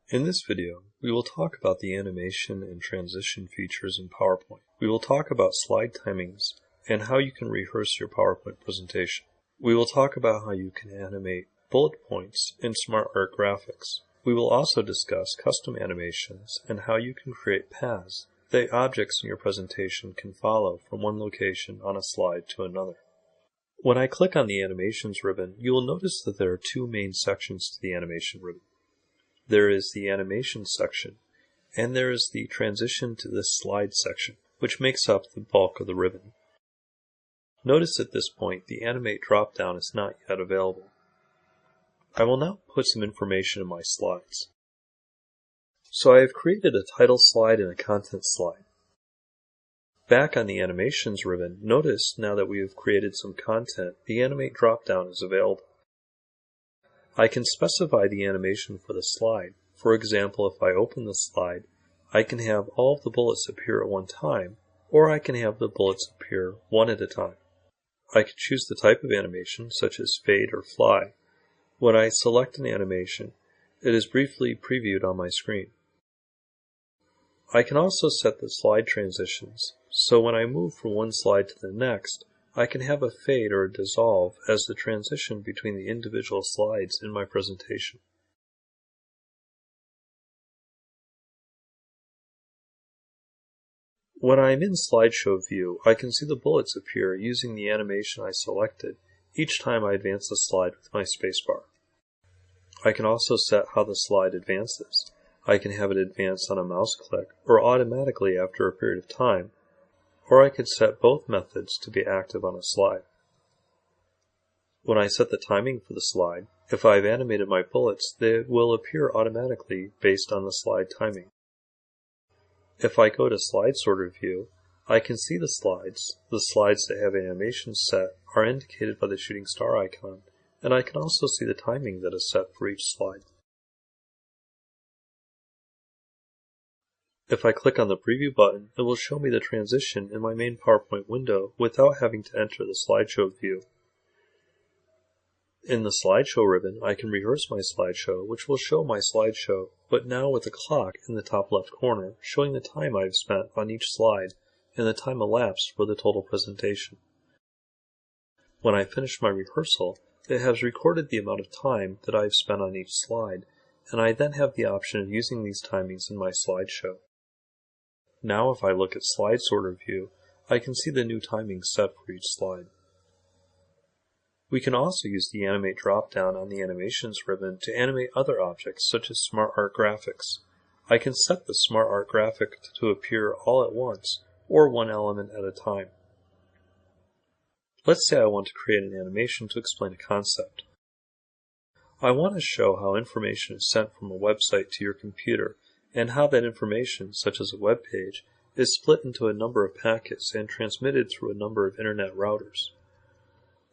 In this video, we will talk about the animation and transition features in PowerPoint. We will talk about slide timings and how you can rehearse your PowerPoint presentation. We will talk about how you can animate bullet points in SmartArt Graphics. We will also discuss custom animations and how you can create paths that objects in your presentation can follow from one location on a slide to another. When I click on the Animations ribbon, you will notice that there are two main sections to the Animation ribbon. There is the Animation section, and there is the Transition to this Slide section, which makes up the bulk of the ribbon. Notice at this point the Animate drop-down is not yet available. I will now put some information in my slides. So I have created a title slide and a content slide. Back on the Animations ribbon, notice now that we have created some content, the Animate drop-down is available. I can specify the animation for the slide. For example, if I open the slide, I can have all of the bullets appear at one time, or I can have the bullets appear one at a time. I can choose the type of animation, such as fade or fly. When I select an animation, it is briefly previewed on my screen. I can also set the slide transitions, so when I move from one slide to the next, I can have a fade or a dissolve as the transition between the individual slides in my presentation. When I'm in slideshow view, I can see the bullets appear using the animation I selected each time I advance the slide with my spacebar. I can also set how the slide advances. I can have it advance on a mouse click or automatically after a period of time, or I could set both methods to be active on a slide. When I set the timing for the slide, if I've animated my bullets, they will appear automatically based on the slide timing. If I go to Slide Sorter View, I can see the slides. The slides that have animations set are indicated by the shooting star icon, and I can also see the timing that is set for each slide. If I click on the Preview button, it will show me the transition in my main PowerPoint window without having to enter the slideshow view. In the Slideshow ribbon, I can rehearse my slideshow, which will show my slideshow, but now with a clock in the top left corner, showing the time I've spent on each slide and the time elapsed for the total presentation. When I finish my rehearsal, it has recorded the amount of time that I've spent on each slide, and I then have the option of using these timings in my slideshow. Now if I look at Slide Sorter View, I can see the new timing set for each slide. We can also use the Animate drop-down on the Animations ribbon to animate other objects such as SmartArt Graphics. I can set the SmartArt graphic to appear all at once or one element at a time. Let's say I want to create an animation to explain a concept. I want to show how information is sent from a website to your computer and how that information, such as a web page, is split into a number of packets and transmitted through a number of internet routers.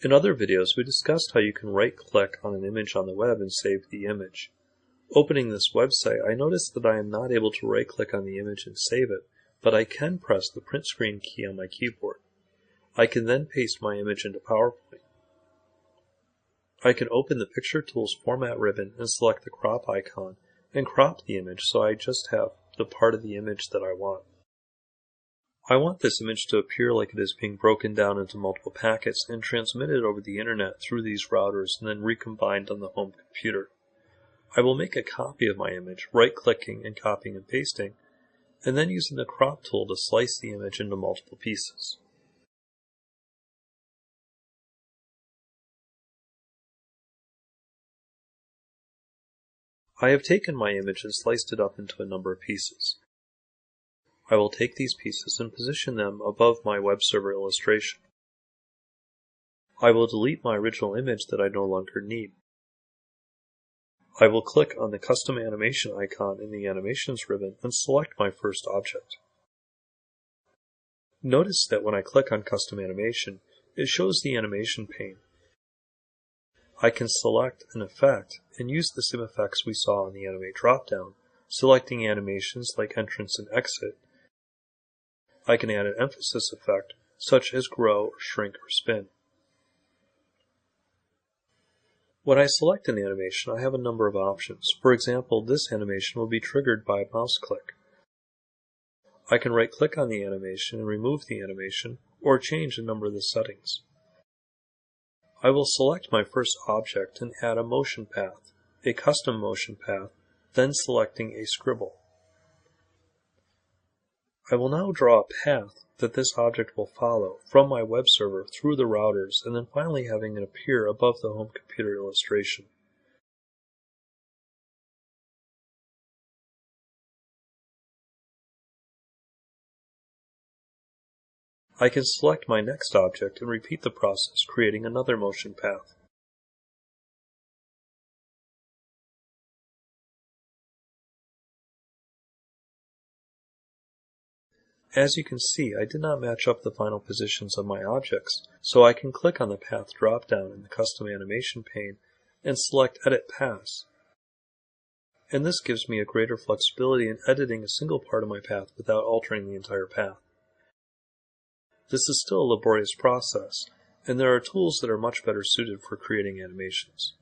In other videos, we discussed how you can right-click on an image on the web and save the image. Opening this website, I noticed that I am not able to right-click on the image and save it, but I can press the print screen key on my keyboard. I can then paste my image into PowerPoint. I can open the Picture Tools Format ribbon and select the crop icon and crop the image so I just have the part of the image that I want. I want this image to appear like it is being broken down into multiple packets and transmitted over the internet through these routers and then recombined on the home computer. I will make a copy of my image, right-clicking and copying and pasting, and then using the crop tool to slice the image into multiple pieces. I have taken my image and sliced it up into a number of pieces. I will take these pieces and position them above my web server illustration. I will delete my original image that I no longer need. I will click on the Custom Animation icon in the Animations ribbon and select my first object. Notice that when I click on Custom Animation, it shows the animation pane. I can select an effect and use the same effects we saw on the Animate drop-down, selecting animations like entrance and exit. I can add an emphasis effect, such as grow or shrink or spin. When I select an animation, I have a number of options. For example, this animation will be triggered by a mouse click. I can right-click on the animation and remove the animation, or change a number of the settings. I will select my first object and add a motion path, a custom motion path, then selecting a scribble. I will now draw a path that this object will follow from my web server through the routers and then finally having it appear above the home computer illustration. I can select my next object and repeat the process, creating another motion path. As you can see, I did not match up the final positions of my objects, so I can click on the Path drop-down in the Custom Animation pane and select Edit Paths. And this gives me a greater flexibility in editing a single part of my path without altering the entire path. This is still a laborious process, and there are tools that are much better suited for creating animations.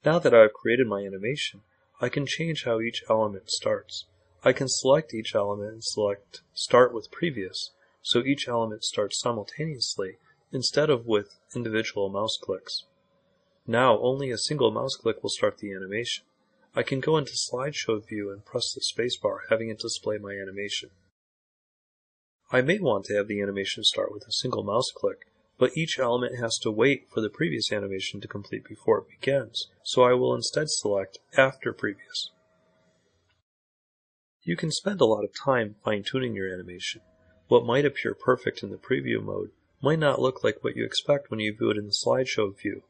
Now that I have created my animation, I can change how each element starts. I can select each element and select Start with Previous, so each element starts simultaneously instead of with individual mouse clicks. Now only a single mouse click will start the animation. I can go into Slideshow View and press the spacebar, having it display my animation. I may want to have the animation start with a single mouse click, but each element has to wait for the previous animation to complete before it begins, so I will instead select After Previous. You can spend a lot of time fine-tuning your animation. What might appear perfect in the preview mode might not look like what you expect when you view it in the slideshow view.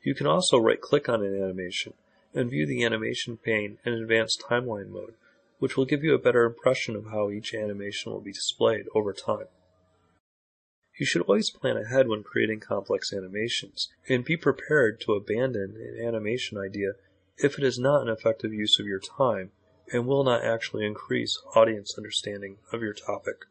You can also right-click on an animation and view the animation pane in advanced timeline mode, which will give you a better impression of how each animation will be displayed over time. You should always plan ahead when creating complex animations, and be prepared to abandon an animation idea if it is not an effective use of your time and will not actually increase audience understanding of your topic.